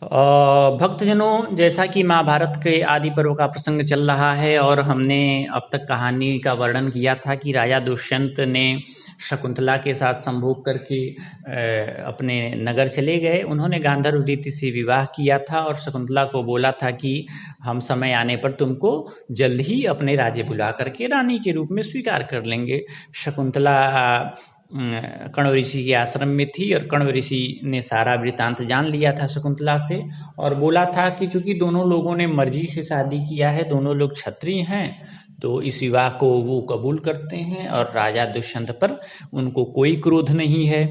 भक्तजनों, जैसा कि महाभारत के आदि पर्व का प्रसंग चल रहा है और हमने अब तक कहानी का वर्णन किया था कि राजा दुष्यंत ने शकुंतला के साथ संभोग करके अपने नगर चले गए। उन्होंने गांधर्व रीति से विवाह किया था और शकुंतला को बोला था कि हम समय आने पर तुमको जल्द ही अपने राज्य बुला करके रानी के रूप में स्वीकार कर लेंगे। शकुंतला कण्व ऋषि के आश्रम में थी और कण्व ऋषि ने सारा वृतांत जान लिया था शकुंतला से और बोला था कि चूंकि दोनों लोगों ने मर्जी से शादी किया है, दोनों लोग क्षत्रिय हैं, तो इस विवाह को वो कबूल करते हैं और राजा दुष्यंत पर उनको कोई क्रोध नहीं है।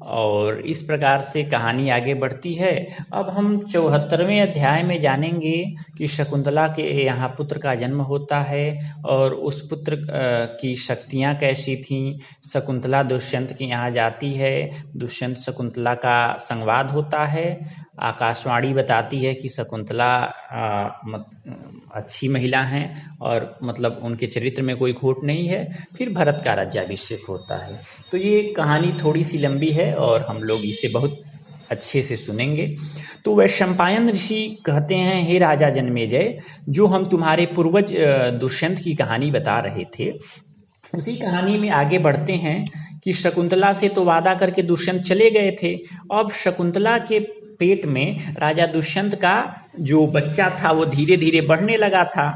और इस प्रकार से कहानी आगे बढ़ती है। अब हम 74वें अध्याय में जानेंगे कि शकुंतला के यहाँ पुत्र का जन्म होता है और उस पुत्र की शक्तियाँ कैसी थीं। शकुंतला दुष्यंत के यहाँ जाती है, दुष्यंत शकुंतला का संवाद होता है। आकाशवाणी बताती है कि शकुंतला अच्छी महिला हैं और मतलब उनके चरित्र में कोई खोट नहीं है। फिर भरत का राज्याभिषेक होता है। तो ये कहानी थोड़ी सी लंबी है और हम लोग इसे बहुत अच्छे से सुनेंगे। तो वैशंपायन ऋषि कहते हैं, हे राजा जन्मेजय, जो हम तुम्हारे पूर्वज दुष्यंत की कहानी बता रहे थे, उसी कहानी में आगे बढ़ते हैं कि शकुंतला से तो वादा करके दुष्यंत चले गए थे। अब शकुंतला के पेट में राजा दुष्यंत का जो बच्चा था वो धीरे धीरे बढ़ने लगा था।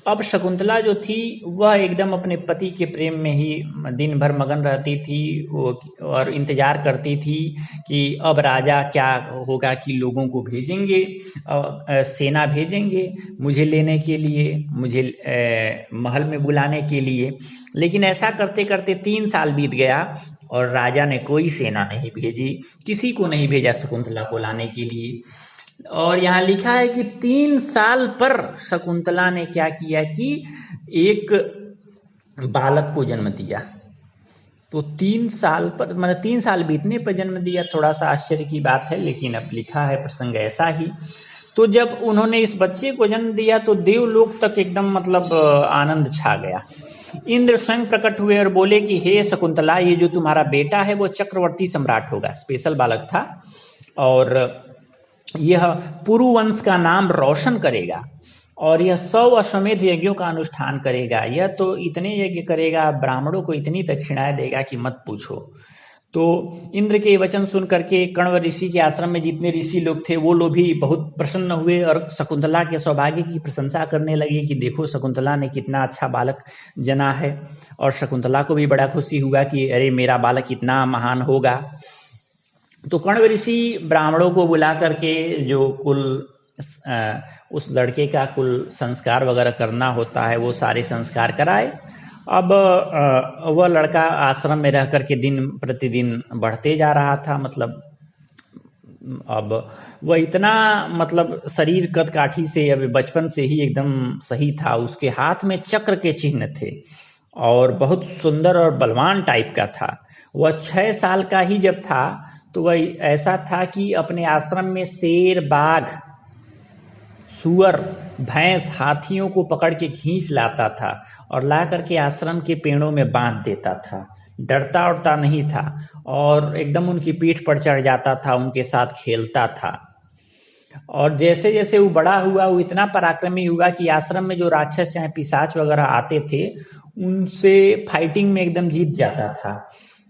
अब शकुंतला जो थी वह एकदम अपने पति के प्रेम में ही दिन भर मगन रहती थी और इंतजार करती थी कि अब राजा क्या होगा, कि लोगों को भेजेंगे, सेना भेजेंगे मुझे लेने के लिए, मुझे महल में बुलाने के लिए। लेकिन ऐसा करते करते 3 साल बीत गया और राजा ने कोई सेना नहीं भेजी, किसी को नहीं भेजा शकुंतला को लाने के लिए। और यहाँ लिखा है कि 3 साल पर शकुंतला ने क्या किया कि एक बालक को जन्म दिया। तो 3 साल पर, मतलब 3 साल बीतने पर जन्म दिया। थोड़ा सा आश्चर्य की बात है, लेकिन अब लिखा है प्रसंग ऐसा ही। तो जब उन्होंने इस बच्चे को जन्म दिया तो देवलोक तक एकदम मतलब आनंद छा गया। इंद्र स्वयं प्रकट हुए और बोले कि हे शकुंतला, ये जो तुम्हारा बेटा है वो चक्रवर्ती सम्राट होगा। स्पेशल बालक था और यह पुरुवंश का नाम रोशन करेगा और यह 100 अश्वमेध यज्ञों का अनुष्ठान करेगा। यह तो इतने यज्ञ करेगा, ब्राह्मणों को इतनी दक्षिणाएं देगा कि मत पूछो। तो इंद्र के वचन सुन करके कण्व ऋषि के आश्रम में जितने ऋषि लोग थे वो लोग भी बहुत प्रसन्न हुए और शकुंतला के सौभाग्य की प्रशंसा करने लगे कि देखो शकुंतला ने कितना अच्छा बालक जना है। और शकुंतला को भी बड़ा खुशी हुआ कि अरे मेरा बालक इतना महान होगा। तो कण्व ऋषि ब्राह्मणों को बुला करके जो उस लड़के का कुल संस्कार वगैरह करना होता है वो सारे संस्कार कराए। अब वह लड़का आश्रम में रह करके दिन प्रतिदिन बढ़ते जा रहा था। मतलब अब वह इतना मतलब शरीर कद काठी से अब बचपन से ही एकदम सही था। उसके हाथ में चक्र के चिन्ह थे और बहुत सुंदर और बलवान टाइप का था। वह 6 साल का ही जब था तो वह ऐसा था कि अपने आश्रम में शेर, बाघ, सुअर, भैंस, हाथियों को पकड़ के खींच लाता था और ला करके आश्रम के पेड़ों में बांध देता था। डरता उड़ता नहीं था और एकदम उनकी पीठ पर चढ़ जाता था, उनके साथ खेलता था। और जैसे जैसे वो बड़ा हुआ वो इतना पराक्रमी हुआ कि आश्रम में जो राक्षस चाहे पिशाच वगैरह आते थे उनसे फाइटिंग में एकदम जीत जाता था।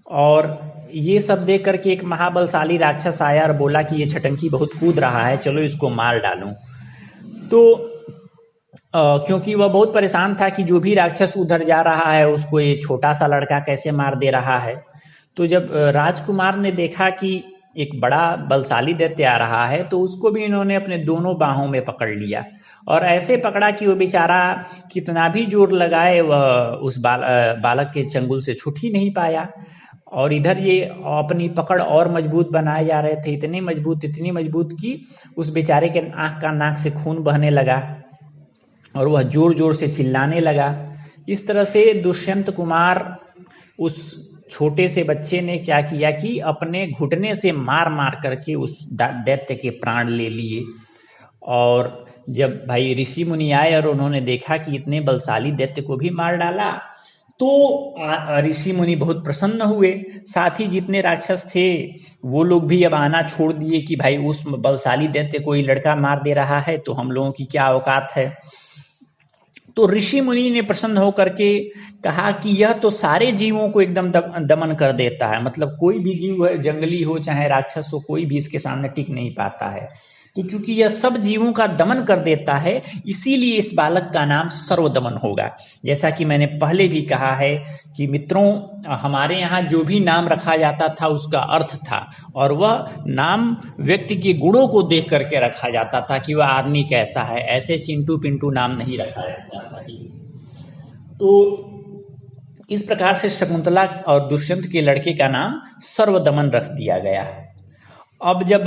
और ये सब देख करके एक महाबलशाली राक्षस आया और बोला कि ये छटंकी बहुत कूद रहा है, चलो इसको मार डालूं। तो क्योंकि वह बहुत परेशान था कि जो भी राक्षस उधर जा रहा है उसको ये छोटा सा लड़का कैसे मार दे रहा है। तो जब राजकुमार ने देखा कि एक बड़ा बलशाली दैत्य आ रहा है तो उसको भी इन्होंने अपने दोनों बाहों में पकड़ लिया और ऐसे पकड़ा कि वो बेचारा कितना भी जोर लगाए वह उस बालक के चंगुल से छूट ही नहीं पाया। और इधर ये अपनी पकड़ और मजबूत बनाए जा रहे थे, इतनी मजबूत कि उस बेचारे के आँख का नाक से खून बहने लगा और वह जोर जोर से चिल्लाने लगा। इस तरह से दुष्यंत कुमार उस छोटे से बच्चे ने क्या किया कि अपने घुटने से मार मार करके उस दैत्य के प्राण ले लिए। और जब भाई ऋषि मुनि आए और उन्होंने देखा कि इतने बलशाली दैत्य को भी मार डाला तो ऋषि मुनि बहुत प्रसन्न हुए। साथ ही जितने राक्षस थे वो लोग भी अब आना छोड़ दिए कि भाई उस बलशाली दैत्य कोई लड़का मार दे रहा है तो हम लोगों की क्या औकात है। तो ऋषि मुनि ने प्रसन्न होकर के कहा कि यह तो सारे जीवों को एकदम दमन कर देता है, मतलब कोई भी जीव है, जंगली हो चाहे राक्षस हो, कोई भी इसके सामने टिक नहीं पाता है। तो चूंकि यह सब जीवों का दमन कर देता है, इसीलिए इस बालक का नाम सर्वदमन होगा। जैसा कि मैंने पहले भी कहा है कि मित्रों, हमारे यहाँ जो भी नाम रखा जाता था उसका अर्थ था, और वह नाम व्यक्ति के गुणों को देख करके रखा जाता था कि वह आदमी कैसा है। ऐसे चिंटू पिंटू नाम नहीं रखा जाता था। तो इस प्रकार से शकुंतला और दुष्यंत के लड़के का नाम सर्वदमन रख दिया गया। अब जब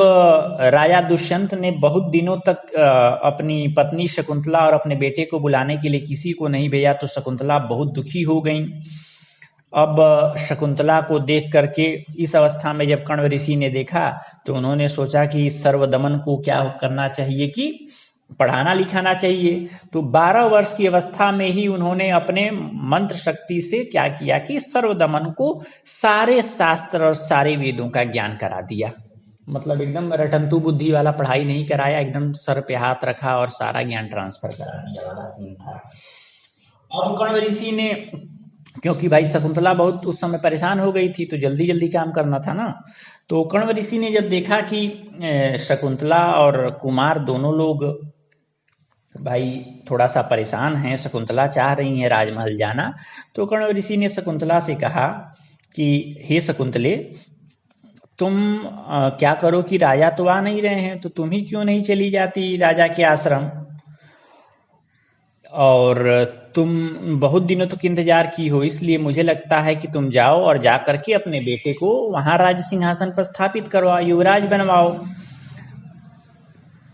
राजा दुष्यंत ने बहुत दिनों तक अपनी पत्नी शकुंतला और अपने बेटे को बुलाने के लिए किसी को नहीं भेजा, तो शकुंतला बहुत दुखी हो गई। अब शकुंतला को देख करके इस अवस्था में जब कण्व ऋषि ने देखा तो उन्होंने सोचा कि सर्वदमन को क्या करना चाहिए कि पढ़ाना लिखाना चाहिए। तो 12 वर्ष की अवस्था में ही उन्होंने अपने मंत्र शक्ति से क्या किया कि सर्वदमन को सारे शास्त्र और सारे वेदों का ज्ञान करा दिया। मतलब एकदम रटंतु बुद्धि वाला पढ़ाई नहीं कराया, एकदम सर पे हाथ रखा और सारा ज्ञान ट्रांसफर करा दिया वाला सीन था। अब कण्व ऋषि ने, क्योंकि भाई शकुंतला बहुत उस समय परेशान हो गई थी तो जल्दी जल्दी काम करना था ना, तो कण्व ऋषि ने जब देखा कि शकुंतला और कुमार दोनों लोग भाई थोड़ा सा परेशान हैं, शकुंतला चाह रही है राजमहल जाना, तो कण्व ऋषि ने शकुंतला से कहा कि हे शकुंतले, तुम क्या करो कि राजा तो आ नहीं रहे हैं तो तुम ही क्यों नहीं चली जाती राजा के आश्रम, और तुम बहुत दिनों तक इंतजार की हो, इसलिए मुझे लगता है कि तुम जाओ और जा करके अपने बेटे को वहां राज सिंहासन पर स्थापित करवाओ, युवराज बनवाओ।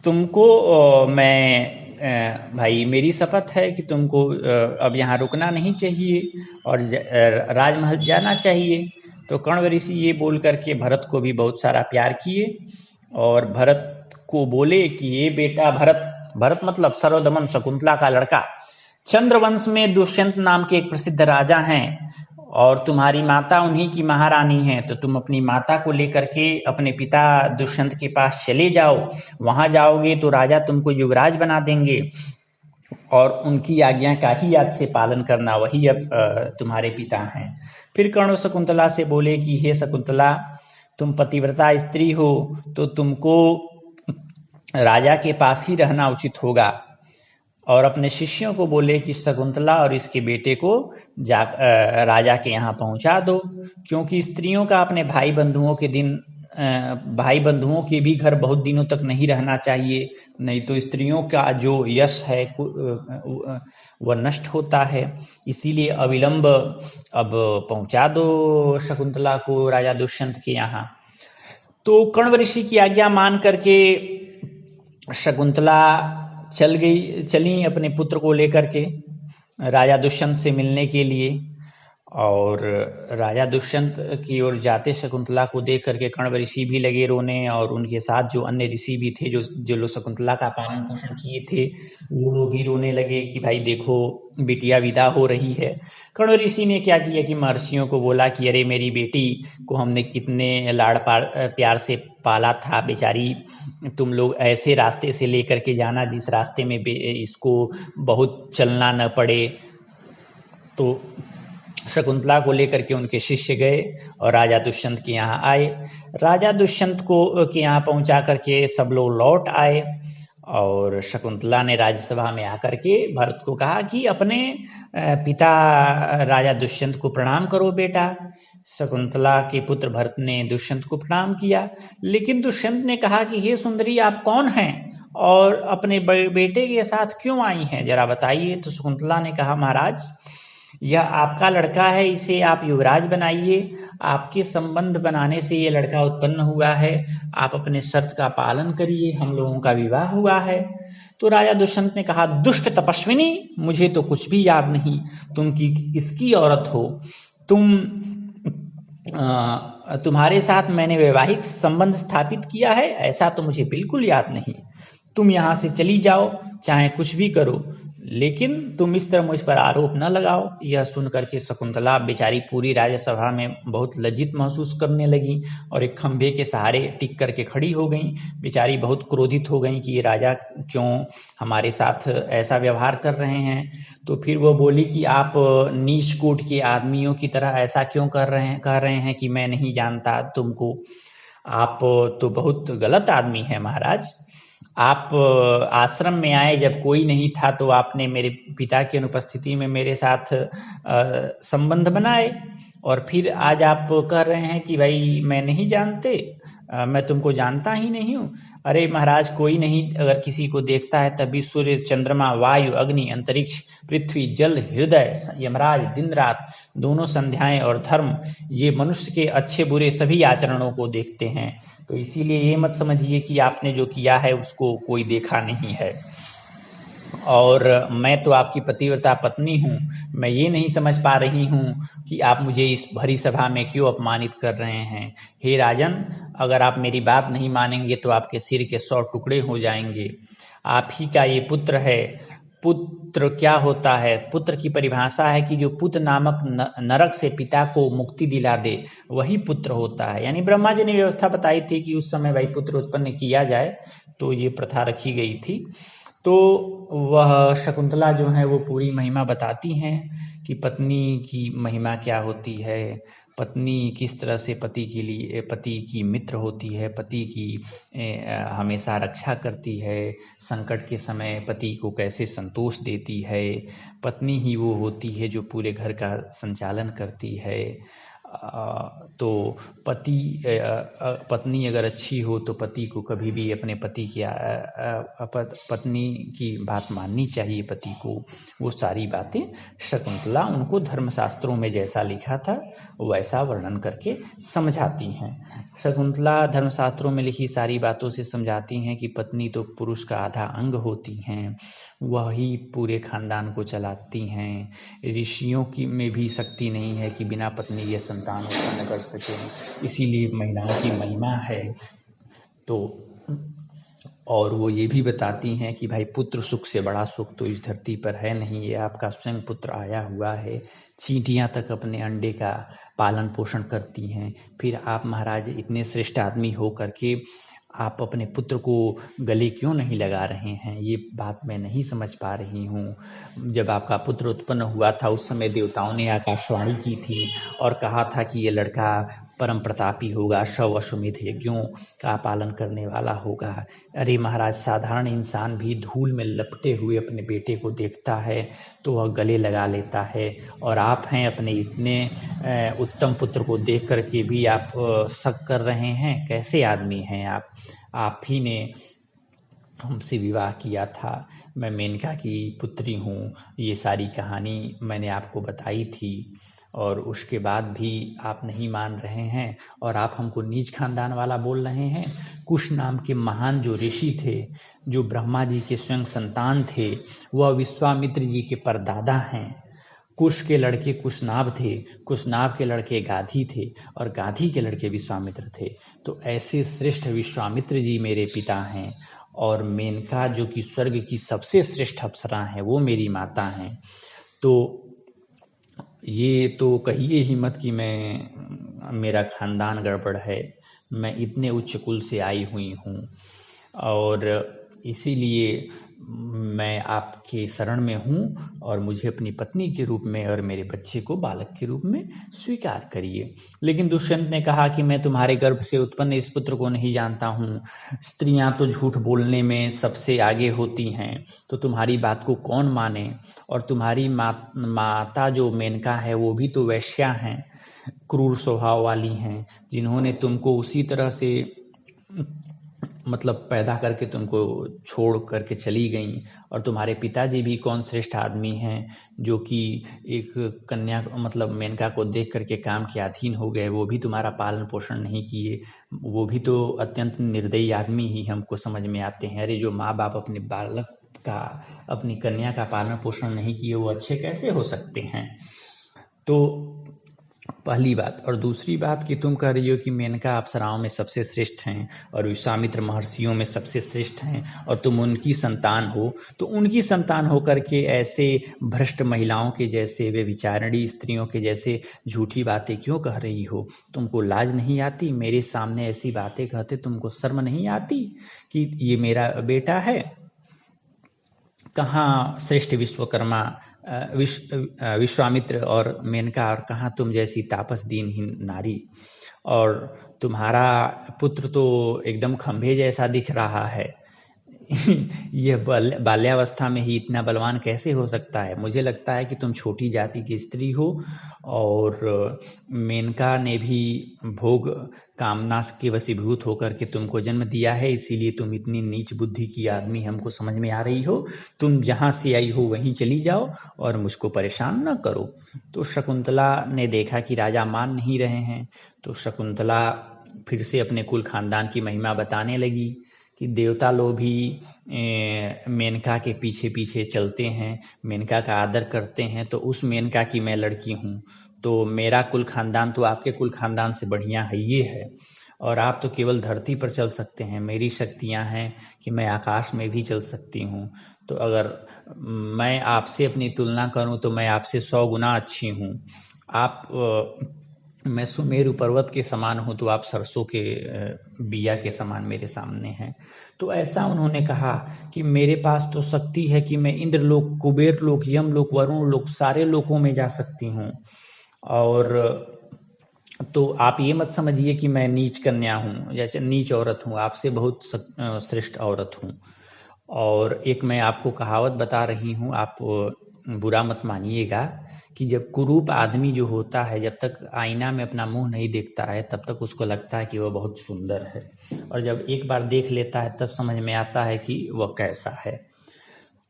तुमको मैं भाई मेरी शपथ है कि तुमको अब यहाँ रुकना नहीं चाहिए और राजमहल जाना चाहिए। तो कण्व ऋषि ये बोल करके भरत को भी बहुत सारा प्यार किए और भरत को बोले कि ये बेटा भरत, भरत मतलब सर्वदमन शकुंतला का लड़का, चंद्रवंश में दुष्यंत नाम के एक प्रसिद्ध राजा हैं और तुम्हारी माता उन्हीं की महारानी है, तो तुम अपनी माता को लेकर के अपने पिता दुष्यंत के पास चले जाओ। वहां जाओगे तो राजा तुमको युवराज बना देंगे और उनकी आज्ञा का ही आज से पालन करना, वही अब तुम्हारे पिता हैं। फिर कर्ण शकुंतला से बोले कि हे शकुंतला, तुम पतिव्रता स्त्री हो तो तुमको राजा के पास ही रहना उचित होगा, और अपने शिष्यों को बोले कि शकुंतला और इसके बेटे को राजा के यहाँ पहुंचा दो, क्योंकि स्त्रियों का अपने भाई बंधुओं के भी घर बहुत दिनों तक नहीं रहना चाहिए, नहीं तो स्त्रियों का जो यश है वह नष्ट होता है। इसीलिए अविलंब अब पहुंचा दो शकुंतला को राजा दुष्यंत के यहाँ। तो कण्व ऋषि की आज्ञा मान करके शकुंतला चली अपने पुत्र को लेकर के राजा दुष्यंत से मिलने के लिए, और राजा दुष्यंत की ओर जाते शकुंतला को देख करके कण्व ऋषि भी लगे रोने, और उनके साथ जो अन्य ऋषि भी थे जो लोग शकुंतला का पालन पोषण किए थे वो लोग भी रोने लगे कि भाई देखो बिटिया विदा हो रही है। कण्व ऋषि ने क्या किया कि महर्षियों को बोला कि अरे मेरी बेटी को हमने कितने लाड़ प्यार से पाला था, बेचारी तुम लोग ऐसे रास्ते से लेकर के जाना जिस रास्ते में इसको बहुत चलना न पड़े। तो शकुंतला को लेकर के उनके शिष्य गए और राजा दुष्यंत के यहाँ आए। राजा दुष्यंत को के यहाँ पहुंचा करके सब लोग लौट आए, और शकुंतला ने राज्यसभा में आकर के भरत को कहा कि अपने पिता राजा दुष्यंत को प्रणाम करो बेटा। शकुंतला के पुत्र भरत ने दुष्यंत को प्रणाम किया, लेकिन दुष्यंत ने कहा कि हे सुंदरी, आप कौन हैं और अपने बेटे के साथ क्यों आई हैं, जरा बताइए। तो शकुंतला ने कहा महाराज, यह आपका लड़का है, इसे आप युवराज बनाइए, आपके संबंध बनाने से ये लड़का उत्पन्न हुआ है, आप अपने शर्त का पालन करिए, हम लोगों का विवाह हुआ है। तो राजा दुष्यंत ने कहा, दुष्ट तपस्विनी, मुझे तो कुछ भी याद नहीं, तुम इसकी औरत हो, तुम्हारे साथ मैंने वैवाहिक संबंध स्थापित किया है ऐसा तो मुझे बिल्कुल याद नहीं, तुम यहाँ से चली जाओ, चाहे कुछ भी करो, लेकिन तुम इस तरह मुझ पर आरोप न लगाओ। यह सुन करके शकुंतला बेचारी पूरी राज्यसभा में बहुत लज्जित महसूस करने लगी और एक खंभे के सहारे टिक करके खड़ी हो गई। बेचारी बहुत क्रोधित हो गई कि ये राजा क्यों हमारे साथ ऐसा व्यवहार कर रहे हैं। तो फिर वो बोली कि आप नीच कोट के आदमियों की तरह ऐसा क्यों कह रहे हैं कि मैं नहीं जानता तुमको। आप तो बहुत गलत आदमी हैं महाराज। आप आश्रम में आए जब कोई नहीं था तो आपने मेरे पिता की अनुपस्थिति में मेरे साथ संबंध बनाए और फिर आज आप कह रहे हैं कि भाई मैं नहीं जानते, मैं तुमको जानता ही नहीं हूँ। अरे महाराज, कोई नहीं अगर किसी को देखता है तभी सूर्य, चंद्रमा, वायु, अग्नि, अंतरिक्ष, पृथ्वी, जल, हृदय, यमराज, दिन रात, दोनों संध्याएं और धर्म, ये मनुष्य के अच्छे बुरे सभी आचरणों को देखते हैं। तो इसीलिए ये मत समझिए कि आपने जो किया है उसको कोई देखा नहीं है। और मैं तो आपकी पतिव्रता पत्नी हूँ। मैं ये नहीं समझ पा रही हूँ कि आप मुझे इस भरी सभा में क्यों अपमानित कर रहे हैं। हे राजन, अगर आप मेरी बात नहीं मानेंगे तो आपके सिर के 100 टुकड़े हो जाएंगे। आप ही का ये पुत्र है। पुत्र क्या होता है? पुत्र की परिभाषा है कि जो पुत्र नामक नरक से पिता को मुक्ति दिला दे, वही पुत्र होता है। यानी ब्रह्मा जी ने व्यवस्था बताई थी कि उस समय भाई पुत्र उत्पन्न किया जाए, तो ये प्रथा रखी गई थी। तो वह शकुंतला जो है वो पूरी महिमा बताती हैं कि पत्नी की महिमा क्या होती है, पत्नी किस तरह से पति के लिए, पति की मित्र होती है, पति की हमेशा रक्षा करती है, संकट के समय पति को कैसे संतोष देती है। पत्नी ही वो होती है जो पूरे घर का संचालन करती है। तो पत्नी अगर अच्छी हो तो पति को कभी भी अपने पति की पत्नी की बात माननी चाहिए पति को। वो सारी बातें शकुंतला उनको धर्मशास्त्रों में जैसा लिखा था वैसा वर्णन करके समझाती हैं। शकुंतला धर्मशास्त्रों में लिखी सारी बातों से समझाती हैं कि पत्नी तो पुरुष का आधा अंग होती हैं, वही पूरे खानदान को चलाती हैं। ऋषियों की में भी शक्ति नहीं है कि बिना पत्नी के संतान उत्पन्न कर सकें, इसीलिए महिलाओं की महिमा है। तो और वो ये भी बताती हैं कि भाई पुत्र सुख से बड़ा सुख तो इस धरती पर है नहीं, ये आपका स्वयं पुत्र आया हुआ है। चींटियां तक अपने अंडे का पालन पोषण करती हैं, फिर आप महाराज इतने श्रेष्ठ आदमी हो करके आप अपने पुत्र को गले क्यों नहीं लगा रहे हैं? ये बात मैं नहीं समझ पा रही हूँ। जब आपका पुत्र उत्पन्न हुआ था उस समय देवताओं ने आकाशवाणी की थी और कहा था कि ये लड़का परम प्रतापी होगा, 100 अश्वमेध यज्ञों का पालन करने वाला होगा। अरे महाराज, साधारण इंसान भी धूल में लपटे हुए अपने बेटे को देखता है तो वह गले लगा लेता है, और आप हैं अपने इतने उत्तम पुत्र को देख करके भी आप शक कर रहे हैं। कैसे आदमी हैं आप? आप ही ने हमसे विवाह किया था, मैं मेनका की पुत्री हूँ, ये सारी कहानी मैंने आपको बताई थी, और उसके बाद भी आप नहीं मान रहे हैं और आप हमको नीच खानदान वाला बोल रहे हैं। कुश नाम के महान जो ऋषि थे, जो ब्रह्मा जी के स्वयं संतान थे, वह विश्वामित्र जी के परदादा हैं। कुश के लड़के कुशनाभ थे, कुशनाभ के लड़के गाधी थे, और गाधी के लड़के विश्वामित्र थे। तो ऐसे श्रेष्ठ विश्वामित्र जी मेरे पिता हैं, और मेनका जो कि स्वर्ग की सबसे श्रेष्ठ अप्सरा हैं वो मेरी माता हैं। तो ये तो कहिए ही मत कि मेरा खानदान गड़बड़ है। मैं इतने उच्च कुल से आई हुई हूँ, और इसीलिए मैं आपके शरण में हूँ, और मुझे अपनी पत्नी के रूप में और मेरे बच्चे को बालक के रूप में स्वीकार करिए। लेकिन दुष्यंत ने कहा कि मैं तुम्हारे गर्भ से उत्पन्न इस पुत्र को नहीं जानता हूँ। स्त्रियां तो झूठ बोलने में सबसे आगे होती हैं, तो तुम्हारी बात को कौन माने? और तुम्हारी माता जो मेनका है वो भी तो वैश्या हैं, क्रूर स्वभाव वाली हैं, जिन्होंने तुमको उसी तरह से मतलब पैदा करके तुमको छोड़ करके चली गई। और तुम्हारे पिताजी भी कौन श्रेष्ठ आदमी हैं जो कि एक कन्या मतलब मेनका को देख करके काम के अधीन हो गए, वो भी तुम्हारा पालन पोषण नहीं किए, वो भी तो अत्यंत निर्दयी आदमी ही हमको समझ में आते हैं। अरे जो माँ बाप अपने बालक का, अपनी कन्या का पालन पोषण नहीं किए, वो अच्छे कैसे हो सकते हैं? तो पहली बात। और दूसरी बात कि तुम कह रही हो कि मेनका अप्सराओं में सबसे श्रेष्ठ हैं और विश्वामित्र महर्षियों में सबसे श्रेष्ठ हैं और तुम उनकी संतान हो, तो उनकी संतान होकर के ऐसे भ्रष्ट महिलाओं के जैसे, व्यभिचारिणी स्त्रियों के जैसे झूठी बातें क्यों कह रही हो? तुमको लाज नहीं आती? मेरे सामने ऐसी बातें कहते तुमको शर्म नहीं आती कि ये मेरा बेटा है? कहाँ श्रेष्ठ विश्वकर्मा विश्वामित्र और मेनका, और कहाँ तुम जैसी तापस दीनहीन नारी? और तुम्हारा पुत्र तो एकदम खंभे जैसा दिख रहा है। यह बाल्यावस्था में ही इतना बलवान कैसे हो सकता है? मुझे लगता है कि तुम छोटी जाति की स्त्री हो और मेनका ने भी भोग कामना के वशीभूत होकर के तुमको जन्म दिया है, इसीलिए तुम इतनी नीच बुद्धि की आदमी हमको समझ में आ रही हो। तुम जहाँ से आई हो वहीं चली जाओ और मुझको परेशान न करो। तो शकुंतला ने देखा कि राजा मान नहीं रहे हैं, तो शकुंतला फिर से अपने कुल खानदान की महिमा बताने लगी कि देवता लोग भी मेनका के पीछे पीछे चलते हैं, मेनका का आदर करते हैं, तो उस मेनका की मैं लड़की हूँ। तो मेरा कुल खानदान तो आपके कुल खानदान से बढ़िया है ये है, और आप तो केवल धरती पर चल सकते हैं। मेरी शक्तियाँ हैं कि मैं आकाश में भी चल सकती हूँ। तो अगर मैं आपसे अपनी तुलना करूँ तो मैं आपसे 100 गुना अच्छी हूँ। आप मैं सुमेरु पर्वत के समान हूँ, तो आप सरसों के बिया के समान मेरे सामने हैं। तो ऐसा उन्होंने कहा कि मेरे पास तो शक्ति है कि मैं इंद्रलोक, कुबेर लोक, यमलोक, वरुण लोक, सारे लोकों में जा सकती हूँ। और तो आप ये मत समझिए कि मैं नीच कन्या हूँ या नीच औरत हूँ, आपसे बहुत श्रेष्ठ औरत हूँ। और एक मैं आपको कहावत बता रही हूँ, आप बुरा मत मानिएगा, कि जब कुरूप आदमी जो होता है, जब तक आईना में अपना मुंह नहीं देखता है तब तक उसको लगता है कि वह बहुत सुंदर है, और जब एक बार देख लेता है तब समझ में आता है कि वह कैसा है।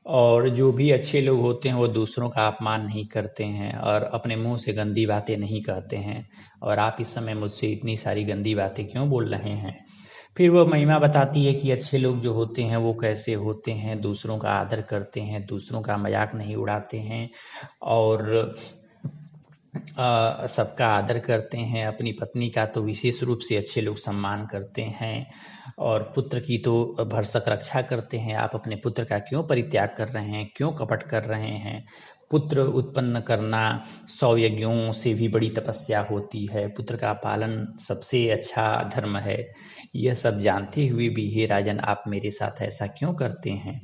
और जो भी अच्छे लोग होते हैं वो दूसरों का अपमान नहीं करते हैं और अपने मुंह से गंदी बातें नहीं कहते हैं। और आप इस समय मुझसे इतनी सारी गंदी बातें क्यों बोल रहे हैं? फिर वो महिमा बताती है कि अच्छे लोग जो होते हैं वो कैसे होते हैं, दूसरों का आदर करते हैं, दूसरों का मजाक नहीं उड़ाते हैं और सबका आदर करते हैं। अपनी पत्नी का तो विशेष रूप से अच्छे लोग सम्मान करते हैं और पुत्र की तो भरसक रक्षा करते हैं। आप अपने पुत्र का क्यों परित्याग कर रहे हैं, क्यों कपट कर रहे हैं? पुत्र उत्पन्न करना 100 यज्ञों से भी बड़ी तपस्या होती है। पुत्र का पालन सबसे अच्छा धर्म है। यह सब जानते हुए भी हे राजन, आप मेरे साथ ऐसा क्यों करते हैं?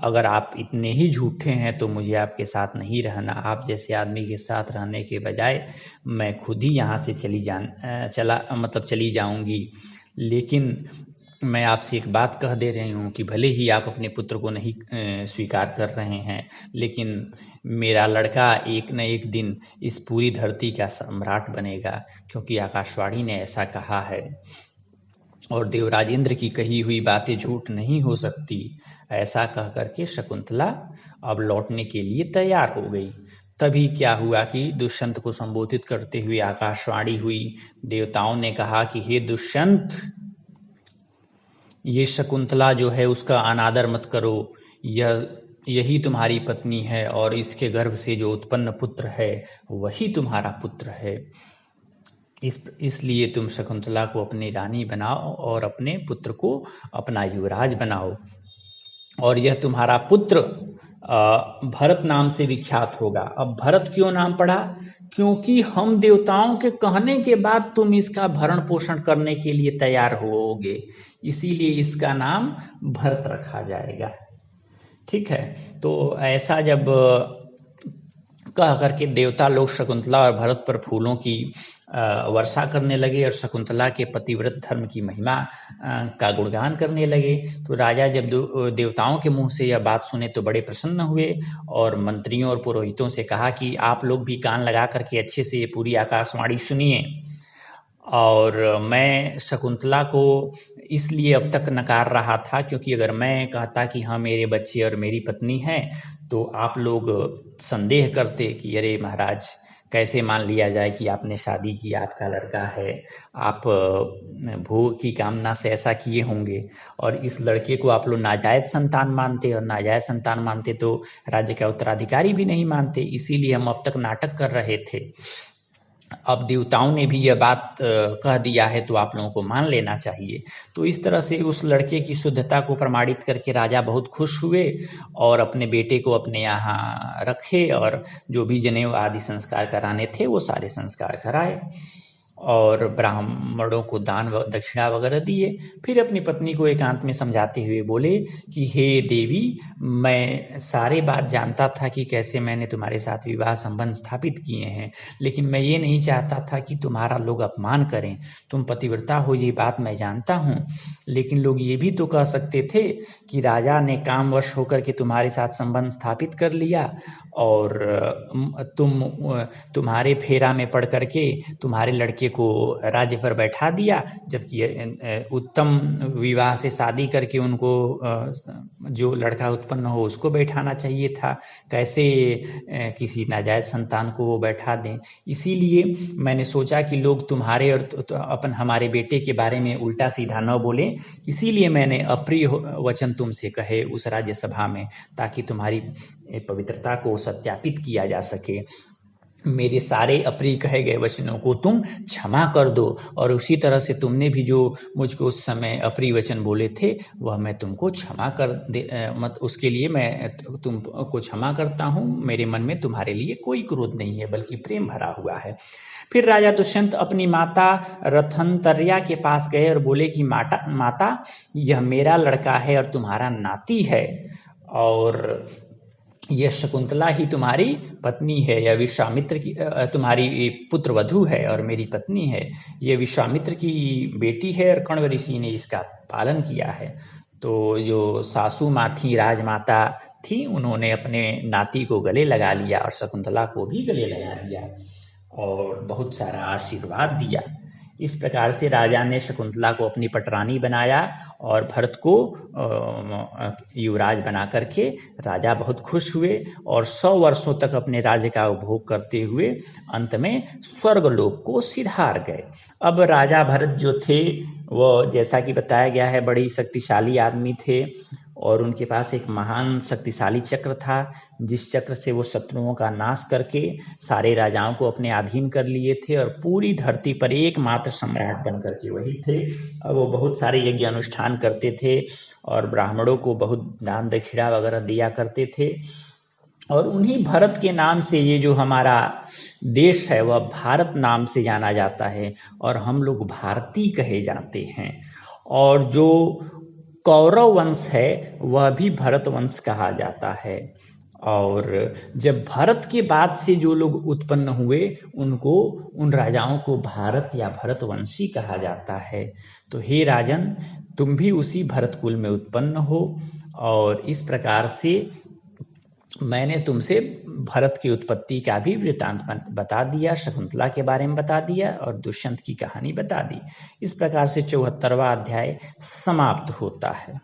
अगर आप इतने ही झूठे हैं तो मुझे आपके साथ नहीं रहना। आप जैसे आदमी के साथ रहने के बजाय मैं खुद ही यहाँ से चली जाऊंगी। लेकिन मैं आपसे एक बात कह दे रही हूँ कि भले ही आप अपने पुत्र को नहीं स्वीकार कर रहे हैं, लेकिन मेरा लड़का एक न एक दिन इस पूरी धरती का सम्राट बनेगा, क्योंकि आकाशवाणी ने ऐसा कहा है और देवराजेंद्र की कही हुई बातें झूठ नहीं हो सकती। ऐसा कह करके शकुंतला अब लौटने के लिए तैयार हो गई। तभी क्या हुआ कि दुष्यंत को संबोधित करते हुए आकाशवाणी हुई। देवताओं ने कहा कि हे दुष्यंत, ये शकुंतला जो है उसका अनादर मत करो। यही तुम्हारी पत्नी है और इसके गर्भ से जो उत्पन्न पुत्र है वही तुम्हारा पुत्र है। इसलिए तुम शकुंतला को अपनी रानी बनाओ और अपने पुत्र को अपना युवराज बनाओ, और यह तुम्हारा पुत्र भरत नाम से विख्यात होगा। अब भरत क्यों नाम पड़ा? क्योंकि हम देवताओं के कहने के बाद तुम इसका भरण पोषण करने के लिए तैयार होगे, इसीलिए इसका नाम भरत रखा जाएगा। ठीक है, तो ऐसा जब कह करके देवता लोग शकुंतला और भरत पर फूलों की वर्षा करने लगे और शकुंतला के पतिव्रत धर्म की महिमा का गुणगान करने लगे। तो राजा जब देवताओं के मुंह से यह बात सुने तो बड़े प्रसन्न हुए और मंत्रियों और पुरोहितों से कहा कि आप लोग भी कान लगा करके अच्छे से ये पूरी आकाशवाणी सुनिए। और मैं शकुंतला को इसलिए अब तक नकार रहा था क्योंकि अगर मैं कहता कि हाँ मेरे बच्चे और मेरी पत्नी हैं तो आप लोग संदेह करते कि अरे महाराज, कैसे मान लिया जाए कि आपने शादी की, आपका लड़का है, आप भोग की कामना से ऐसा किए होंगे। और इस लड़के को आप लोग नाजायज संतान मानते, और नाजायज संतान मानते तो राज्य का उत्तराधिकारी भी नहीं मानते। इसीलिए हम अब तक नाटक कर रहे थे। अब देवताओं ने भी यह बात कह दिया है तो आप लोगों को मान लेना चाहिए। तो इस तरह से उस लड़के की शुद्धता को प्रमाणित करके राजा बहुत खुश हुए और अपने बेटे को अपने यहाँ रखे और जो भी जनेऊ आदि संस्कार कराने थे वो सारे संस्कार कराए और ब्राह्मणों को दान व दक्षिणा वगैरह दिए। फिर अपनी पत्नी को एकांत में समझाते हुए बोले कि हे देवी, मैं सारे बात जानता था कि कैसे मैंने तुम्हारे साथ विवाह संबंध स्थापित किए हैं, लेकिन मैं ये नहीं चाहता था कि तुम्हारा लोग अपमान करें। तुम पतिव्रता हो ये बात मैं जानता हूँ, लेकिन लोग ये भी तो कह सकते थे कि राजा ने कामवश होकर के तुम्हारे साथ संबंध स्थापित कर लिया और तुम्हारे फेरा में पड़ करके तुम्हारे लड़के को राज्य पर बैठा दिया, जबकि उत्तम विवाह से शादी करके उनको जो लड़का उत्पन्न हो उसको बैठाना चाहिए था। कैसे किसी नाजायज संतान को वो बैठा दें। इसीलिए मैंने सोचा कि लोग तुम्हारे और अपन हमारे बेटे के बारे में उल्टा सीधा न बोलें, इसीलिए मैंने अप्रिय वचन तुमसे कहे उस राज्यसभा में, ताकि तुम्हारी पवित्रता को सत्यापित किया जा सके। मेरे सारे अप्रिय कहे गए वचनों को तुम क्षमा कर दो और उसी तरह से तुमने भी जो मुझको उस समय अप्रिय वचन बोले थे वह मैं तुमको क्षमा कर दे, मत उसके लिए मैं तुमको क्षमा करता हूँ। मेरे मन में तुम्हारे लिए कोई क्रोध नहीं है, बल्कि प्रेम भरा हुआ है। फिर राजा दुष्यंत अपनी माता रथंतर्या के पास गए और बोले कि माता यह मेरा लड़का है और तुम्हारा नाती है, और यह शकुंतला ही तुम्हारी पत्नी है, यह विश्वामित्र की तुम्हारी पुत्र वधू है और मेरी पत्नी है। यह विश्वामित्र की बेटी है और कण्व ऋषि ने इसका पालन किया है। तो जो सासू माँ थी, राजमाता थी, उन्होंने अपने नाती को गले लगा लिया और शकुंतला को भी गले लगा लिया और बहुत सारा आशीर्वाद दिया। इस प्रकार से राजा ने शकुंतला को अपनी पटरानी बनाया और भरत को युवराज बना करके राजा बहुत खुश हुए और 100 वर्षों तक अपने राज्य का उपभोग करते हुए अंत में स्वर्गलोक को सिधार गए। अब राजा भरत जो थे वो, जैसा कि बताया गया है, बड़ी शक्तिशाली आदमी थे और उनके पास एक महान शक्तिशाली चक्र था, जिस चक्र से वो शत्रुओं का नाश करके सारे राजाओं को अपने अधीन कर लिए थे और पूरी धरती पर एकमात्र सम्राट बन करके वही थे। और वो बहुत सारे यज्ञ अनुष्ठान करते थे और ब्राह्मणों को बहुत दान दक्षिणा वगैरह दिया करते थे। और उन्हीं भरत के नाम से ये जो हमारा देश है वह भारत नाम से जाना जाता है और हम लोग भारतीय कहे जाते हैं। और जो कौरव वंश है वह भी भरत वंश कहा जाता है। और जब भरत के बाद से जो लोग उत्पन्न हुए उनको, उन राजाओं को भारत या भरतवंशी कहा जाता है। तो हे राजन, तुम भी उसी भरत कुल में उत्पन्न हो और इस प्रकार से मैंने तुमसे भरत की उत्पत्ति का भी वृतांत बता दिया, शकुंतला के बारे में बता दिया और दुष्यंत की कहानी बता दी। इस प्रकार से 74वां अध्याय समाप्त होता है।